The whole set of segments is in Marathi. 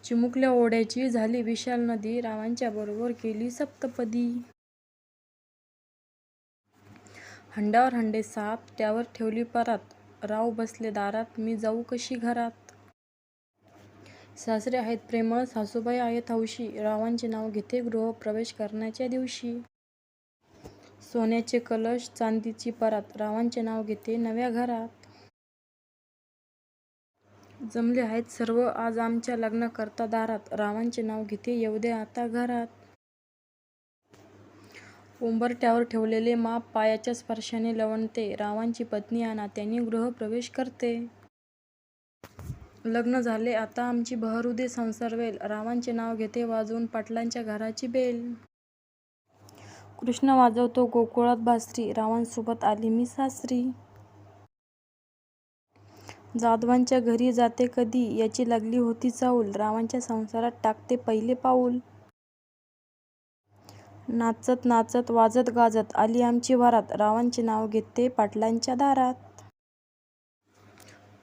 चिमुकल्या ओढ्याची झाली विशाल नदी, रावांच्या बरोबर केली सप्तपदी. हंडावर हंडे सात, त्यावर ठेवली परात, राव बसले दारात, मी जाऊ कशी घरात. सासरे आहेत प्रेमळ, सासूबाई आहेत हौशी, रावांचे नाव घेते गृहप्रवेश करण्याच्या दिवशी. सोन्याचे कलश, चांदीची परात, रावांचे नाव घेते नव्या घरात. जमले आहेत सर्व आज आमच्या लग्नाकरता दारात, रावांचे नाव घेते येऊ दे आता घरात. उंबरठ्यावर ठेवलेले माप, पायाच्या स्पर्शाने लवणते, रावांची पत्नी या नात्याने गृहप्रवेश करते. लग्न झाले आता आमची बहरू दे संसार वेल, रावांचे नाव घेते वाजवून पाटलांच्या घराची बेल. कृष्ण वाजवतो गोकुळात बासरी, रावांसोबत आली मी सासरी. जाधवांच्या घरी जाते कधी, याची लागली होती चाऊल, रावांच्या संसारात टाकते पहिले पाऊल. नाचत नाचत वाजत गाजत आली आमची वरात, रावांचे नाव घेते पाटलांच्या दारात.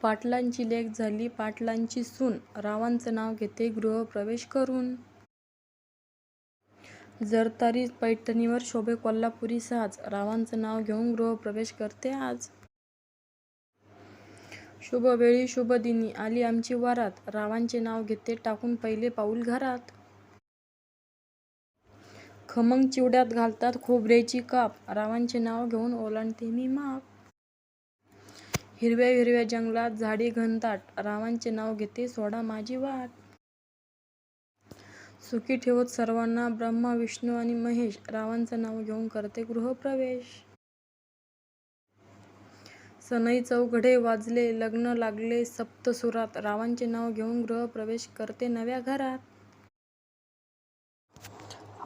पाटलांची लेक झाली पाटलांची सून, रावांचं नाव घेते गृहप्रवेश करून. जरतारी पैठणीवर शोभे कोल्हापुरी साज, रावांचं नाव घेऊन गृहप्रवेश करते आज. शुभ वेळी शुभ दिनी आली आमची वरात, रावांचे नाव घेते टाकून पहिले पाऊल घरात. खमंग चिवड्यात घालतात खोबऱ्याची काप, रावांचे नाव घेऊन ओलांडते मी माप. हिरव्या हिरव्या जंगलात झाडी घनदाट, रावांचे नाव घेते सोडा माझी वाट. सुखी ठेवत सर्वांना ब्रह्मा विष्णू आणि महेश, रावांचं नाव घेऊन करते गृहप्रवेश. सनई चौघडे वाजले लग्न लागले सप्तसुरात, रावांचे नाव घेऊन गृहप्रवेश करते नव्या घरात.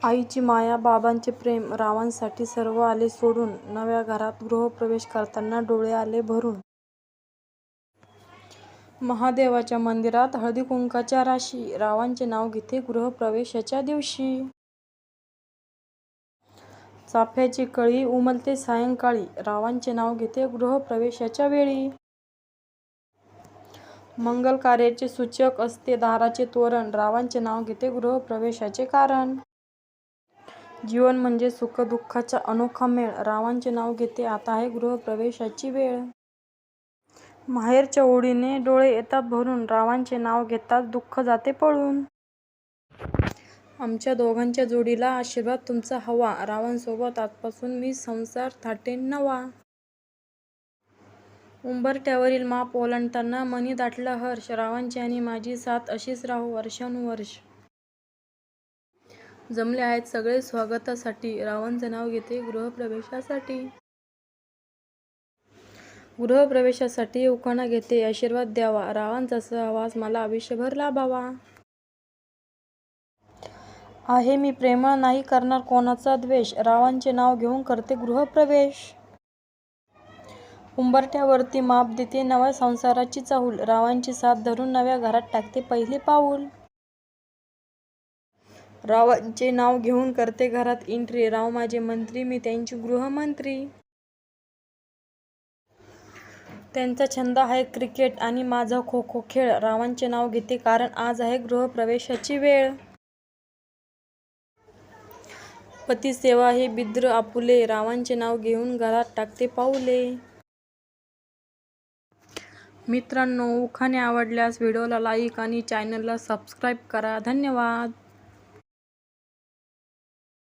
आईची माया बाबांचे प्रेम, रावांसाठी सर्व आले सोडून, नव्या घरात गृहप्रवेश करताना डोळे आले भरून. महादेवाच्या मंदिरात हळदी कुंकाच्या राशी, रावांचे नाव घेते गृहप्रवेशाच्या दिवशी. चाफ्याची कळी उमलते सायंकाळी, रावांचे नाव घेते गृहप्रवेशाच्या वेळी. मंगल कार्याचे सूचक असते दाराचे तोरण, रावांचे नाव घेते गृहप्रवेशाचे कारण. जीवन म्हणजे सुख दुःखाचा अनोखा मेळ, रावांचे नाव घेते आता आहे गृहप्रवेशाची वेळ. माहेरच्या ओढीने डोळे येतात भरून, रावांचे नाव घेताच दुःख जाते पळून. आमच्या दोघांच्या जोडीला आशीर्वाद तुमचा हवा, रावांसोबत आजपासून मी संसार थाटेन नवा. उंबरठ्यावरील माप ओलांडताना मनी दाटला हर्ष, रावांची आणि माझी साथ अशीच राहो वर्षानुवर्ष. जमले आहेत सगळे स्वागतासाठी, रावांचं नाव घेते गृहप्रवेशासाठी. गृहप्रवेशासाठी उखाणा घेते आशीर्वाद द्यावा, रावांचा सहवास मला आयुष्यभर लाभावा. आहे मी प्रेमळ नाही करणार कोणाचा द्वेष, रावांचे नाव घेऊन करते गृहप्रवेश. उंबरठ्यावरती माप देते नव्या संसाराची चाहूल, रावांची साथ धरून नव्या घरात टाकते पहिले पाऊल. रावांचे नाव घेऊन करते घरात एंट्री, राव माझे मंत्री मी त्यांची गृहमंत्री. त्यांचा छंद आहे क्रिकेट आणि माझा खो खो खेळ, रावांचे नाव घेते कारण आज आहे गृहप्रवेशाची वेळ. पतिसेवा हे बिद्र आपुले, रावांचे नाव घेऊन घरात टाकते पाऊले. मित्रांनो, उखाणे आवडल्यास व्हिडिओला लाईक आणि चॅनलला सबस्क्राईब करा. धन्यवाद.